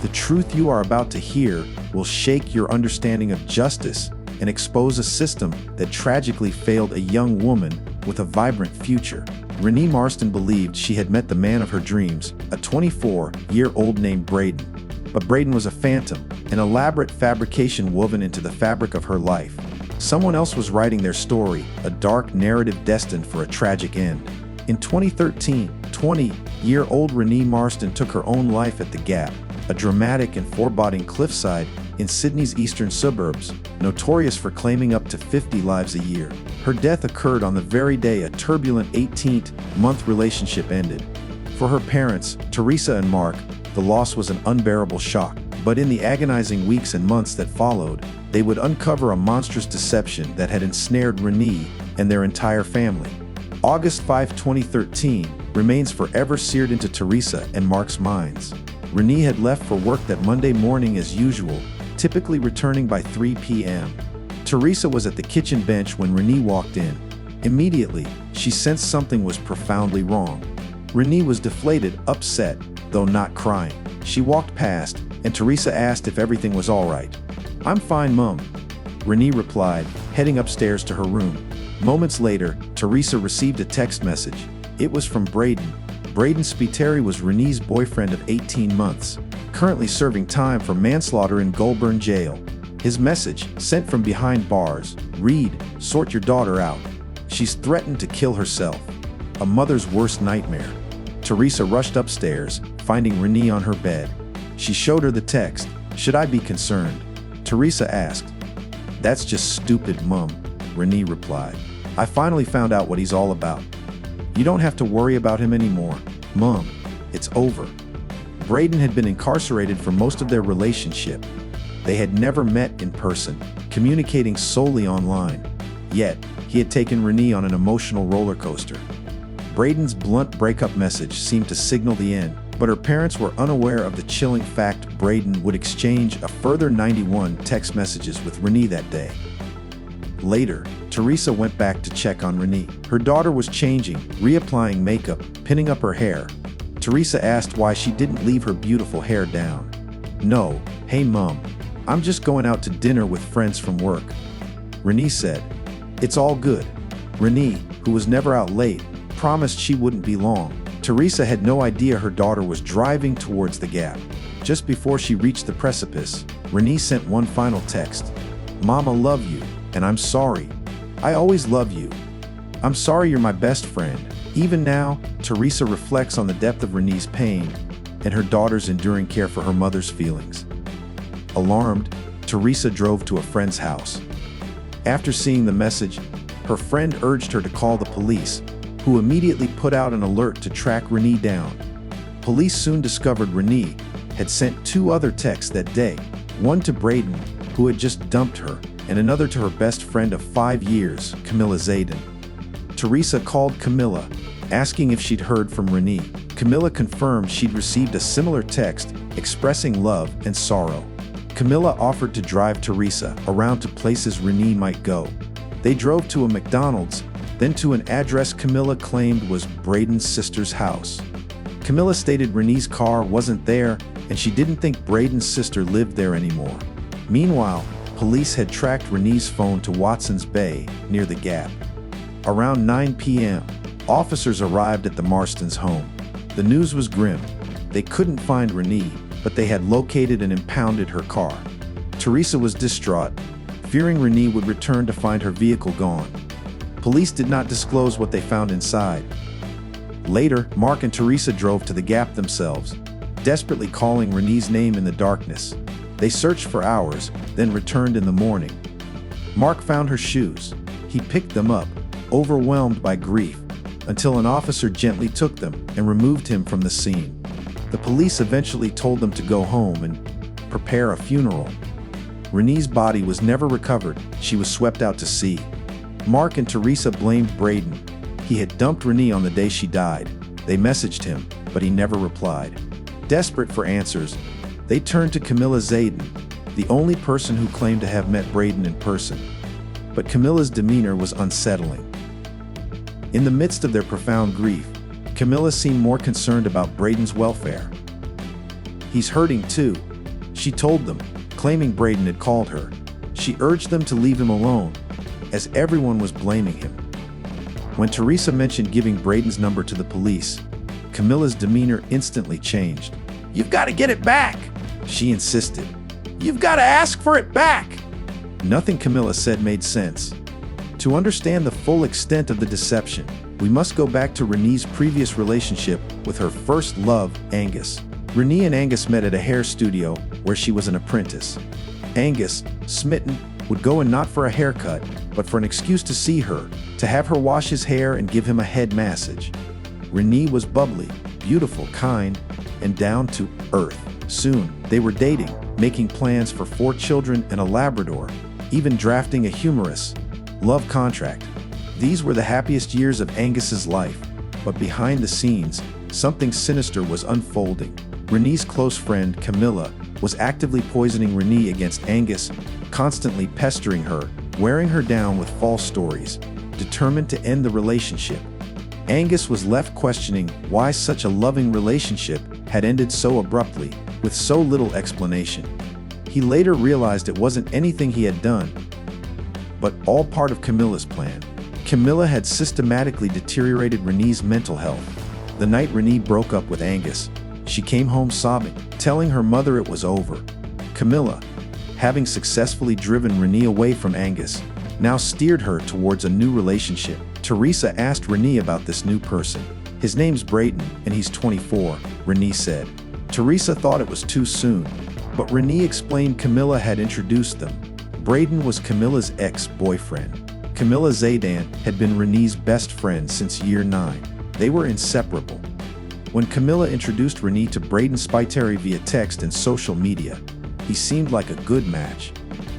The truth you are about to hear will shake your understanding of justice and expose a system that tragically failed a young woman with a vibrant future. Renee Marston believed she had met the man of her dreams, a 24-year-old named Braden. But Braden was a phantom, an elaborate fabrication woven into the fabric of her life. Someone else was writing their story, a dark narrative destined for a tragic end. In 2013, 20-year-old Renee Marston took her own life at the Gap, a dramatic and foreboding cliffside in Sydney's eastern suburbs, notorious for claiming up to 50 lives a year. Her death occurred on the very day a turbulent 18-month relationship ended. For her parents, Teresa and Mark, the loss was an unbearable shock. But in the agonizing weeks and months that followed, they would uncover a monstrous deception that had ensnared Renee and their entire family. August 5, 2013, remains forever seared into Teresa and Mark's minds. Renee had left for work that Monday morning as usual, typically returning by 3 p.m. Teresa was at the kitchen bench when Renee walked in. Immediately, she sensed something was profoundly wrong. Renee was deflated, upset, though not crying. She walked past, and Teresa asked if everything was all right. "I'm fine, Mum," Renee replied, heading upstairs to her room. Moments later, Teresa received a text message. It was from Braden. Braden Spiteri was Renee's boyfriend of 18 months, currently serving time for manslaughter in Goulburn Jail. His message, sent from behind bars, read, "Sort your daughter out. She's threatened to kill herself. A mother's worst nightmare." Teresa rushed upstairs, finding Renee on her bed. She showed her the text. "Should I be concerned?" Teresa asked. "That's just stupid, Mum," Renee replied. "I finally found out what he's all about. You don't have to worry about him anymore, Mum. It's over." Braden had been incarcerated for most of their relationship. They had never met in person, communicating solely online. Yet, he had taken Renee on an emotional roller coaster. Braden's blunt breakup message seemed to signal the end, but her parents were unaware of the chilling fact Braden would exchange a further 91 text messages with Renee that day. Later, Teresa went back to check on Renee. Her daughter was changing, reapplying makeup, pinning up her hair. Teresa asked why she didn't leave her beautiful hair down. "No, hey Mum, I'm just going out to dinner with friends from work," Renee said. "It's all good." Renee, who was never out late, promised she wouldn't be long. Teresa had no idea her daughter was driving towards the Gap. Just before she reached the precipice, Renee sent one final text. "Mom, I love you, and I'm sorry. I always love you. I'm sorry you're my best friend." Even now, Teresa reflects on the depth of Renee's pain and her daughter's enduring care for her mother's feelings. Alarmed, Teresa drove to a friend's house. After seeing the message, her friend urged her to call the police, who immediately put out an alert to track Renee down. Police soon discovered Renee had sent two other texts that day, one to Braden, who had just dumped her, and another to her best friend of 5 years, Camilla Zayden. Teresa called Camilla, asking if she'd heard from Renee. Camilla confirmed she'd received a similar text expressing love and sorrow. Camilla offered to drive Teresa around to places Renee might go. They drove to a McDonald's, then to an address Camilla claimed was Braden's sister's house. Camilla stated Renee's car wasn't there, and she didn't think Braden's sister lived there anymore. Meanwhile, police had tracked Renee's phone to Watson's Bay, near the Gap. Around 9 p.m., officers arrived at the Marstons' home. The news was grim. They couldn't find Renee, but they had located and impounded her car. Teresa was distraught, fearing Renee would return to find her vehicle gone. Police did not disclose what they found inside. Later, Mark and Teresa drove to the Gap themselves, desperately calling Renee's name in the darkness. They searched for hours, then returned in the morning. Mark found her shoes. He picked them up, overwhelmed by grief, until an officer gently took them and removed him from the scene. The police eventually told them to go home and prepare a funeral. Renee's body was never recovered. She was swept out to sea. Mark and Teresa blamed Braden. He had dumped Renee on the day she died. They messaged him, but he never replied. Desperate for answers, they turned to Camilla Zayden, the only person who claimed to have met Braden in person. But Camilla's demeanor was unsettling. In the midst of their profound grief, Camilla seemed more concerned about Braden's welfare. "He's hurting too," She told them, claiming Braden had called her. She urged them to leave him alone, as everyone was blaming him. When Teresa mentioned giving Braden's number to the police, Camilla's demeanor instantly changed. "You've got to get it back," she insisted. "You've got to ask for it back." Nothing Camilla said made sense. To understand the full extent of the deception, we must go back to Renee's previous relationship with her first love, Angus. Renee and Angus met at a hair studio where she was an apprentice. Angus, smitten, would go in not for a haircut, but for an excuse to see her, to have her wash his hair and give him a head massage. Renee was bubbly, beautiful, kind, and down to earth. Soon, they were dating, making plans for 4 children and a Labrador, even drafting a humorous love contract. These were the happiest years of Angus's life, but behind the scenes, something sinister was unfolding. Renee's close friend, Camilla, was actively poisoning Renee against Angus, constantly pestering her, wearing her down with false stories, determined to end the relationship. Angus was left questioning why such a loving relationship had ended so abruptly, with so little explanation. He later realized it wasn't anything he had done, but all part of Camilla's plan. Camilla had systematically deteriorated Renee's mental health. The night Renee broke up with Angus, she came home sobbing, telling her mother it was over. Camilla, having successfully driven Renee away from Angus, now steered her towards a new relationship. Teresa asked Renee about this new person. "His name's Braden, and he's 24, Renee said. Teresa thought it was too soon, but Renee explained Camilla had introduced them. Braden was Camilla's ex-boyfriend. Camilla Zaydan had been Renee's best friend since year 9. They were inseparable. When Camilla introduced Renee to Braden Spiteri via text and social media, he seemed like a good match.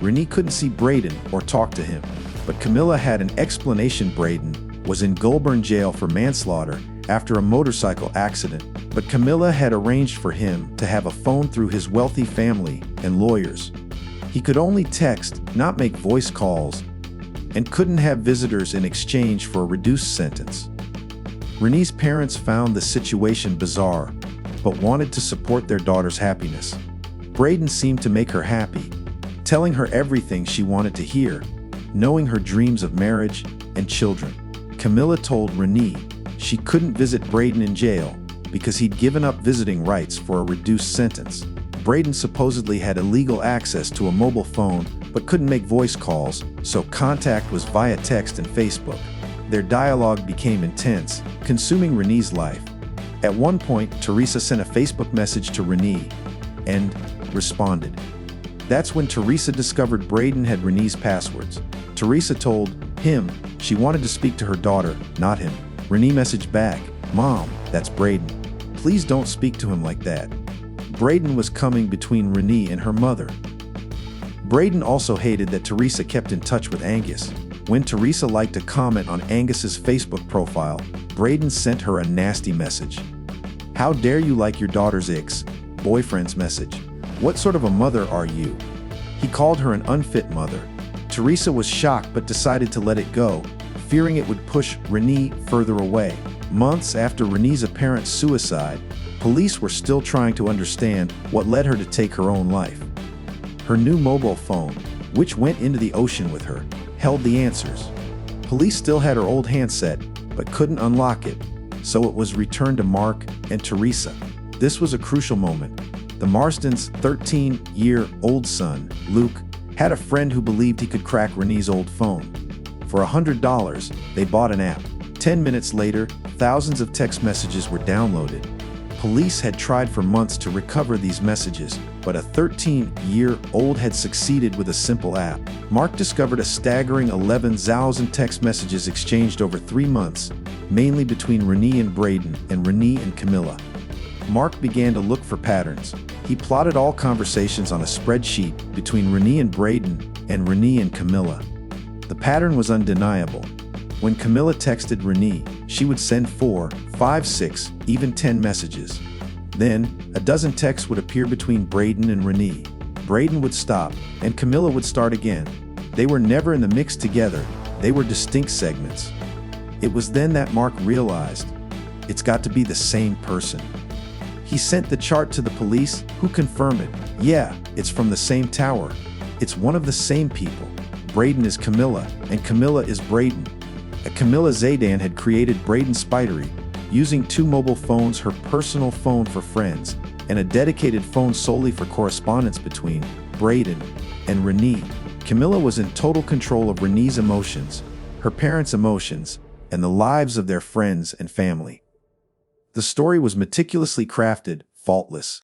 Renee couldn't see Braden or talk to him, but Camilla had an explanation. Braden was in Goulburn jail for manslaughter after a motorcycle accident, but Camilla had arranged for him to have a phone through his wealthy family and lawyers. He could only text, not make voice calls, and couldn't have visitors in exchange for a reduced sentence. Renee's parents found the situation bizarre, but wanted to support their daughter's happiness. Braden seemed to make her happy, telling her everything she wanted to hear, knowing her dreams of marriage and children. Camilla told Renee she couldn't visit Braden in jail because he'd given up visiting rights for a reduced sentence. Braden supposedly had illegal access to a mobile phone but couldn't make voice calls, so contact was via text and Facebook. Their dialogue became intense, consuming Renee's life. At one point, Teresa sent a Facebook message to Renee and responded. That's when Teresa discovered Braden had Renee's passwords. Teresa told him she wanted to speak to her daughter, not him. Renee messaged back, "Mom, that's Braden. Please don't speak to him like that." Braden was coming between Renee and her mother. Braden also hated that Teresa kept in touch with Angus. When Teresa liked a comment on Angus's Facebook profile, Braden sent her a nasty message. "How dare you like your daughter's ex-boyfriend's message? What sort of a mother are you?" He called her an unfit mother. Teresa was shocked but decided to let it go, fearing it would push Renee further away. Months after Renee's apparent suicide, police were still trying to understand what led her to take her own life. Her new mobile phone, which went into the ocean with her, held the answers. Police still had her old handset, but couldn't unlock it, so it was returned to Mark and Teresa. This was a crucial moment. The Marstons' 13-year-old son, Luke, had a friend who believed he could crack Renee's old phone. For $100, they bought an app. 10 minutes later, thousands of text messages were downloaded. Police had tried for months to recover these messages, but a 13-year-old had succeeded with a simple app. Mark discovered a staggering 11,000 text messages exchanged over 3 months, mainly between Renee and Braden and Renee and Camilla. Mark began to look for patterns. He plotted all conversations on a spreadsheet between Renee and Braden and Renee and Camilla. The pattern was undeniable. When Camilla texted Renee, she would send 4, 5, 6, even 10 messages. Then, a dozen texts would appear between Braden and Renee. Braden would stop, and Camilla would start again. They were never in the mix together. They were distinct segments. It was then that Mark realized, it's got to be the same person. He sent the chart to the police, who confirmed it. Yeah, it's from the same tower. It's one of the same people. Braden is Camilla, and Camilla is Braden. Camilla Zaydan had created Braden Spidery, using 2 mobile phones, her personal phone for friends, and a dedicated phone solely for correspondence between Braden and Renee. Camilla was in total control of Renee's emotions, her parents' emotions, and the lives of their friends and family. The story was meticulously crafted, faultless.